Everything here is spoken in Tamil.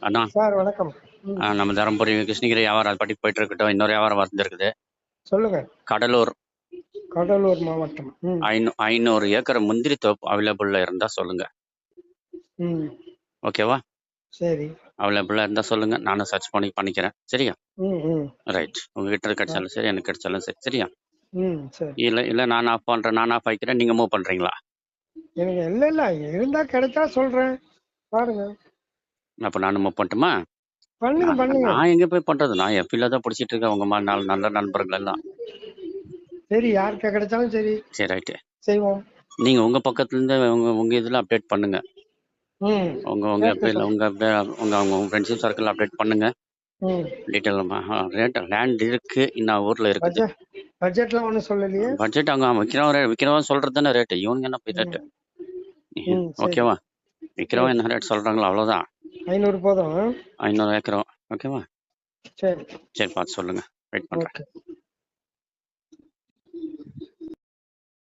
அண்ணா சார் வணக்கம். நம்ம தருமபுரி கிருஷ்ணகிரி வியாபாரம் அது பட்டி போயிட்டு இருக்கட்டும். இன்னொரு வியாபாரம் வந்துருக்குது. சொல்லுங்க. கடலூர் மாவட்டம். 500 ஏக்கர் முந்திரி தோப்பு அவைலபிள்ல இருந்தா சொல்லுங்க. ஓகேவா? சரி. அவைலபிளா இருந்தா சொல்லுங்க, நானும் சர்ச் பண்ணிக்கிறேன். சரியா? ரைட். உங்ககிட்ட கிடைச்சாலும் சரி, எனக்கு கிடைச்சாலும் சரி. சரியா? இல்ல நான் ஆஃப் பண்றேன், நான் ஆஃப் ஆயிக்கிறேன், நீங்க மூவ் பண்றீங்களா? எனக்கு இல்ல இருந்தா கிடைச்சா சொல்றேன் பாருங்க. அப்ப நானும் மூவ் பண்ணட்டுமா? பண்ணுங்க. நான் எங்க போய் பண்றது? நான் எஃபில தான் பிடிச்சிட்டு இருக்கேன். உங்க மாதிரி நல்ல நண்பர்கள் எல்லாம். சரி, யாருக்கு கிடைச்சாலும் சரி. சரி, ரைட்டு, செய்வோம். நீங்க உங்க பக்கத்துல இருந்து உங்க இதுல அப்டேட் பண்ணுங்க. உங்க எஃபில உங்க ஃப்ரெண்ட்ஷிப் சர்க்கிள் அப்டேட் பண்ணுங்க. டீட்டெயில் ரேட் லேண்ட் இருக்கு, இன்னும் ஊர்ல இருக்குது. பட்ஜெட்லாம் ஒன்றும் சொல்லலையே. பட்ஜெட் அவங்க விற்கிறவன் சொல்றது தானே ரேட்டு. இவனுங்க என்ன போய் ரேட்டு? ஓகேவா? விற்கிறவன் என்ன ரேட் சொல்றாங்களோ அவ்வளோதான். 500 போதும். 500 ஏக்கரும். ஓகேவா? சரி பார்த்து சொல்லுங்க. வெயிட் பண்றேன்.